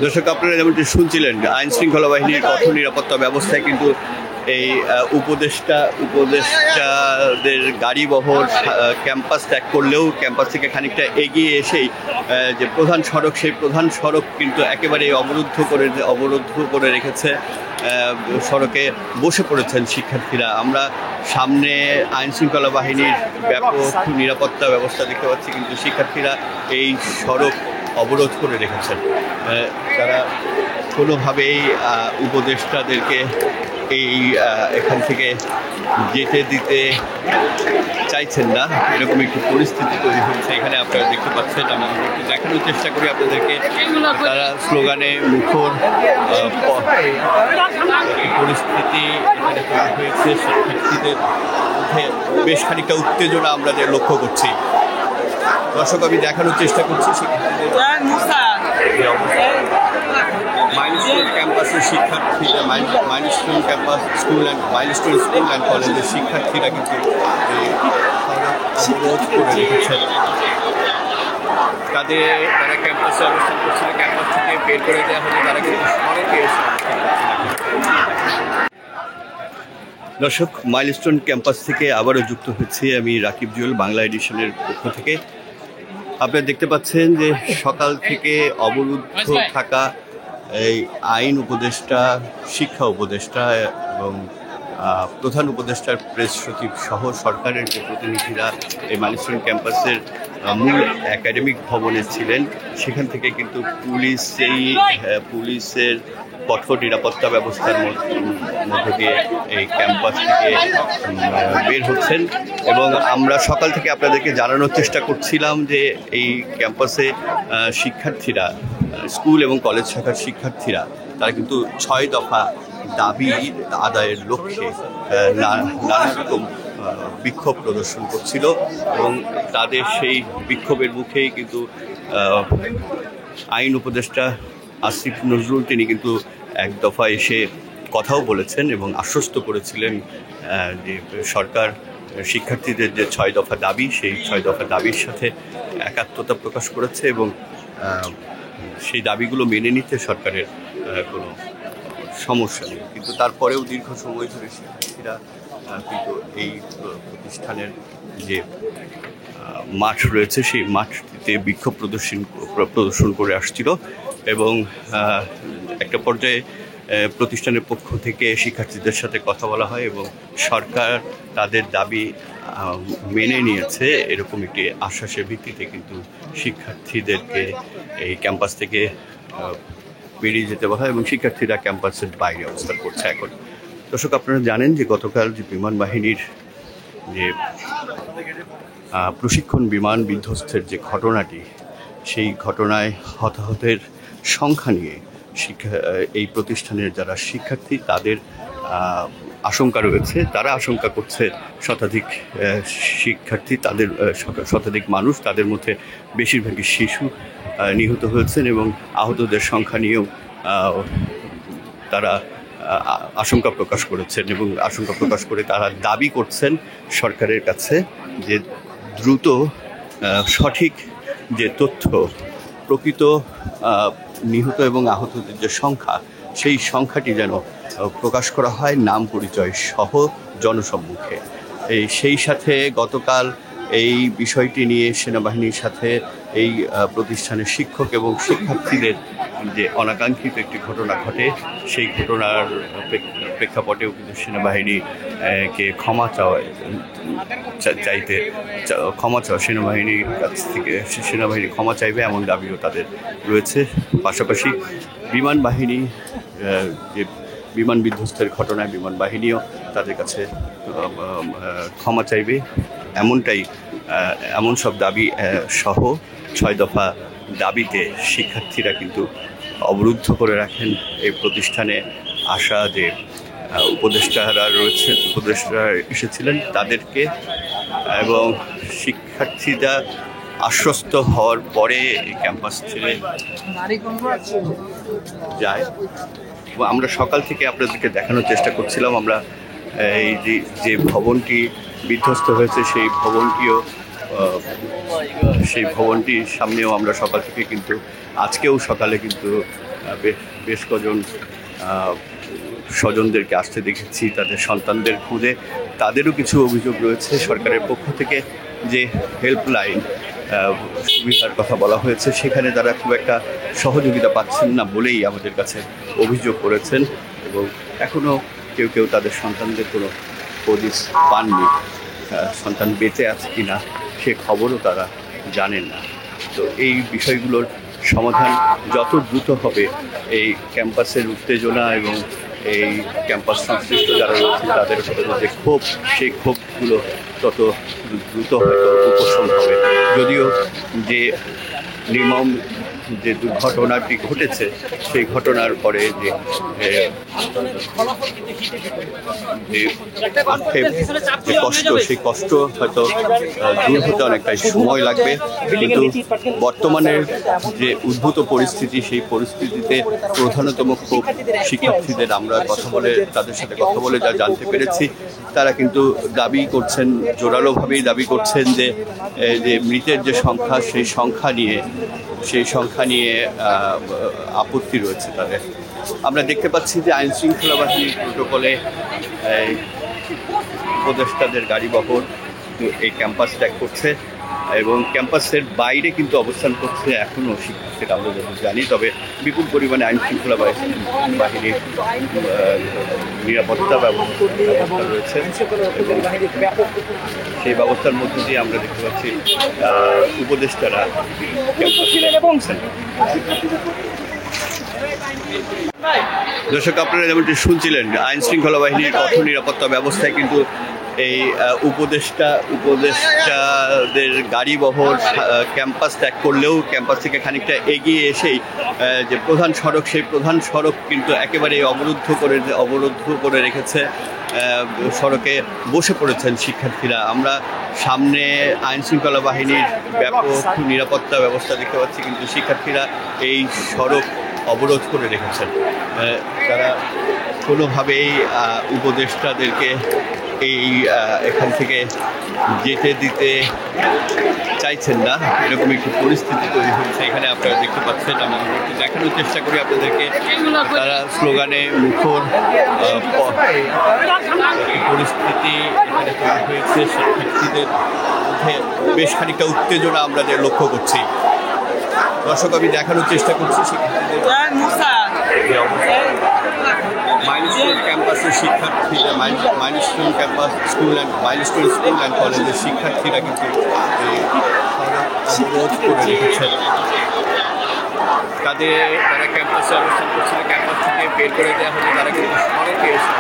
দর্শক, আপনারা যেমনটি শুনছিলেন, আইন শৃঙ্খলা বাহিনীর কঠোর নিরাপত্তা ব্যবস্থায় কিন্তু এই উপদেষ্টাদের গাড়িবহর ক্যাম্পাস ত্যাগ করলেও ক্যাম্পাস থেকে খানিকটা এগিয়ে এসেই যে প্রধান সড়ক, সেই প্রধান সড়ক কিন্তু একেবারে অবরুদ্ধ করে রেখেছে। সড়কে বসে পড়েছেন শিক্ষার্থীরা। আমরা সামনে আইন শৃঙ্খলা বাহিনীর ব্যাপক নিরাপত্তা ব্যবস্থা দেখতে পাচ্ছি, কিন্তু শিক্ষার্থীরা এই সড়ক অবরোধ করে রেখেছেন। তারা কোনোভাবেই উপদেষ্টাদেরকে এখান থেকে যেতে দিতে চাইছেন না, এরকম একটি পরিস্থিতি তৈরি হচ্ছে। এখানে আপনারা দেখতে পাচ্ছেন, আমি একটু দেখানোর চেষ্টা করি আপনাদেরকে। তারা স্লোগানে মুখর পরিস্থিতি এখানে তৈরি হয়েছে। শিক্ষার্থীদের মধ্যে বেশ খানিকটা উত্তেজনা আমরা লক্ষ্য করছি। দর্শক, আমি দেখানোর চেষ্টা করছি শিক্ষার্থীদের মাইলস্টোন ক্যাম্পাসের শিক্ষার্থীরা, মাইলস্টোন ক্যাম্পাস স্কুল অ্যান্ড কলেজের শিক্ষার্থীরা কিন্তু অবরোধ করে রেখেছেন। তারা ক্যাম্পাসে অবস্থান করছিল, ক্যাম্পাস থেকে বের করে দেওয়া হলে তারা কিন্তু সড়কে এসে। দর্শক, মাইলস্টোন ক্যাম্পাস থেকে আবারও যুক্ত হচ্ছে আমি রাকিব জুয়েল, বাংলা এডিশনের পক্ষ থেকে। আপনারা দেখতে পাচ্ছেন যে সকাল থেকে অবরুদ্ধ থাকা এই আইন উপদেষ্টা, শিক্ষা উপদেষ্টা এবং প্রধান উপদেষ্টার প্রেস সচিব সহ সরকারের যে প্রতিনিধিরা এই মাইলস্টোন ক্যাম্পাসের মূল একাডেমিক ভবনে ছিলেন, সেখান থেকে কিন্তু পুলিশের কঠোর নিরাপত্তা ব্যবস্থার মধ্যে দিয়ে এই ক্যাম্পাস থেকে বের হচ্ছেন। এবং আমরা সকাল থেকে আপনাদেরকে জানানোর চেষ্টা করছিলাম যে এই ক্যাম্পাসে শিক্ষার্থীরা, স্কুল এবং কলেজ শাখার শিক্ষার্থীরা, তারা কিন্তু 6 দফা দাবি আদায়ের লক্ষ্যে নানা রকম বিক্ষোভ প্রদর্শন করছিল। এবং তাদের সেই বিক্ষোভের মুখেই কিন্তু আইন উপদেষ্টা আসিফ নজরুল তিনি কিন্তু এক দফা এসে কথাও বলেছেন এবং আশ্বস্ত করেছিলেন যে সরকার শিক্ষার্থীদের যে 6 দফা দাবি, সেই 6 দফা দাবির সাথে একাত্মতা প্রকাশ করেছে এবং সেই দাবিগুলো মেনে নিতে সরকারের কোনো সমস্যা নেই। কিন্তু তারপরেও দীর্ঘ সময় ধরে শিক্ষার্থীরা কিন্তু এই প্রতিষ্ঠানের যে মাঠ রয়েছে, সেই মাঠটিতে বিক্ষোভ প্রদর্শন করে আসছিল। এবং একটা পর্যায়ে প্রতিষ্ঠানের পক্ষ থেকে শিক্ষার্থীদের সাথে কথা বলা হয় এবং সরকার তাদের দাবি মেনে নিয়েছে, এরকম একটি আশ্বাসের ভিত্তিতে কিন্তু শিক্ষার্থীদেরকে এই ক্যাম্পাস থেকে বেরিয়ে যেতে বলা হয় এবং শিক্ষার্থীরা ক্যাম্পাসের বাইরে অবস্থান করছে এখন। দর্শক, আপনারা জানেন যে গতকাল যে বিমান বাহিনীর যে প্রশিক্ষণ বিমান বিধ্বস্তের যে ঘটনাটি, সেই ঘটনায় হতাহতের সংখ্যা নিয়ে এই প্রতিষ্ঠানের যারা শিক্ষার্থী, তাদের আশঙ্কা রয়েছে। তারা আশঙ্কা করছে শতাধিক শিক্ষার্থী, তাদের শতাধিক মানুষ, তাদের মধ্যে বেশিরভাগই শিশু নিহত হয়েছেন এবং আহতদের সংখ্যা নিয়েও তারা আশঙ্কা প্রকাশ করেছেন। এবং আশঙ্কা প্রকাশ করে তারা দাবি করছেন সরকারের কাছে যে দ্রুত সঠিক যে তথ্য, প্রকৃত নিহত এবং আহতদের যে সংখ্যা, সেই সংখ্যাটি যেন প্রকাশ করা হয় নাম পরিচয় সহ জনসম্মুখে। সেই সাথে গতকাল এই বিষয়টি নিয়ে সেনাবাহিনীর সাথে এই প্রতিষ্ঠানের শিক্ষক এবং শিক্ষার্থীদের যে অনাকাঙ্ক্ষিত একটি ঘটনা ঘটে, সেই ঘটনার প্রেক্ষাপটেও কিন্তু সেনাবাহিনীকে ক্ষমা চাওয়া সেনাবাহিনীর কাছ থেকে সেনাবাহিনী ক্ষমা চাইবে এমন দাবিও তাদের রয়েছে। পাশাপাশি বিমান বাহিনী যে বিমান বিধ্বস্তের ঘটনায় বিমান বাহিনীও তাদের কাছে ক্ষমা চাইবে, এমন সব দাবি সহ 6 দফা দাবিতে শিক্ষার্থীরা কিন্তু অবরুদ্ধ করে রাখেন এই প্রতিষ্ঠানে আসা যে উপদেষ্টারা এসেছিলেন তাদেরকে। এবং শিক্ষার্থীরা আশ্বস্ত হওয়ার পরে এই ক্যাম্পাস ছেড়ে যায়। আমরা সকাল থেকে আপনাদেরকে দেখানোর চেষ্টা করছিলাম, আমরা এই যে ভবনটি বিধ্বস্ত হয়েছে, সেই ভবনটিও সেই ভবনটির সামনেও আমরা সকাল থেকে কিন্তু আজকেও সকালে কিন্তু বেশ কজন স্বজনদেরকে আসতে দেখেছি তাদের সন্তানদের খুঁজে। তাদেরও কিছু অভিযোগ রয়েছে। সরকারের পক্ষ থেকে যে হেল্পলাইন সুবিধার কথা বলা হয়েছে সেখানে তারা খুব একটা সহযোগিতা পাচ্ছেন না বলেই আমাদের কাছে অভিযোগ করেছেন, এবং এখনও কেউ কেউ তাদের সন্তানদের কোনো হদিস পাননি। সন্তান বেঁচে আছে কি না সে খবরও তারা জানেন না। তো এই বিষয়গুলোর সমাধান যত দ্রুত হবে, এই ক্যাম্পাসের উত্তেজনা এবং এই ক্যাম্পাস সংশ্লিষ্ট যারা রয়েছে তাদের যে ক্ষোভ, সেই ক্ষোভগুলো তত দ্রুত হয়তো উপশম হবে। যদিও যে নির্মম যে দুর্ঘটনাটি ঘটেছে সেই ঘটনার পরে যে আক্ষেপ, যে কষ্ট, সেই কষ্ট হয়তো দূর হতে অনেকটাই সময় লাগবে। কিন্তু বর্তমানের যে উদ্ভূত পরিস্থিতি, সেই পরিস্থিতিতে প্রধানতম ক্ষোভ শিক্ষার্থীদের। আমরা তাদের সাথে কথা বলে যা জানতে পেরেছি, তারা কিন্তু দাবি করছেন, জোরালোভাবেই দাবি করছেন যে মৃতের যে সংখ্যা, সেই সংখ্যা নিয়ে আপত্তি রয়েছে তাদের। আমরা দেখতে পাচ্ছি যে আইন শৃঙ্খলা বাহিনীর প্রোটোকলে উপদেষ্টাদের গাড়িবহর এই ক্যাম্পাস ত্যাগ করছে এবং ক্যাম্পাসের বাইরে কিন্তু অবস্থান করছে এখনও শিক্ষার্থীরা, আমরা যত জানি। তবে বিপুল পরিমাণে আইন শৃঙ্খলা বাহিনীর নিরাপত্তা ব্যবস্থা রয়েছে। সেই ব্যবস্থার মধ্যে দিয়ে আমরা দেখতে পাচ্ছি উপদেষ্টারা দর্শক, আপনারা যেমনটি শুনছিলেন, আইন শৃঙ্খলা বাহিনীর কঠোর নিরাপত্তা ব্যবস্থায় কিন্তু এই উপদেষ্টাদের গাড়িবহর ক্যাম্পাস ত্যাগ করলেও ক্যাম্পাস থেকে খানিকটা এগিয়ে এসেই যে প্রধান সড়ক, সেই প্রধান সড়ক কিন্তু একেবারে অবরুদ্ধ করে রেখেছে। সড়কে বসে পড়েছেন শিক্ষার্থীরা। আমরা সামনে আইন শৃঙ্খলা বাহিনীর ব্যাপক নিরাপত্তা ব্যবস্থা দেখতে পাচ্ছি, কিন্তু শিক্ষার্থীরা এই সড়ক অবরোধ করে রেখেছেন। তারা কোনোভাবেই উপদেষ্টাদেরকে এখান থেকে যেতে দিতে চাইছেন না, এরকম একটি পরিস্থিতি তৈরি হচ্ছে। এখানে আপনারা দেখতে পাচ্ছেন, আমি দেখানোর চেষ্টা করি আপনাদেরকে। তারা স্লোগানে মুখর পরিস্থিতি এখানে তৈরি হয়েছে। শিক্ষার্থীদের মধ্যে বেশ খানিকটা উত্তেজনা আমরা লক্ষ্য করছি। দর্শক, আমি দেখানোর চেষ্টা করছি শিক্ষার্থীদের মাইলস্টোন ক্যাম্পাসের শিক্ষার্থীরা, মাইলস্টোন ক্যাম্পাস স্কুল অ্যান্ড কলেজের শিক্ষার্থীরা কিন্তু অবরোধ করে রেখেছেন। তারা ক্যাম্পাসে অবস্থান করছিল, ক্যাম্পাস থেকে বের করে দেওয়া হলে তারা কিন্তু সড়কে এসে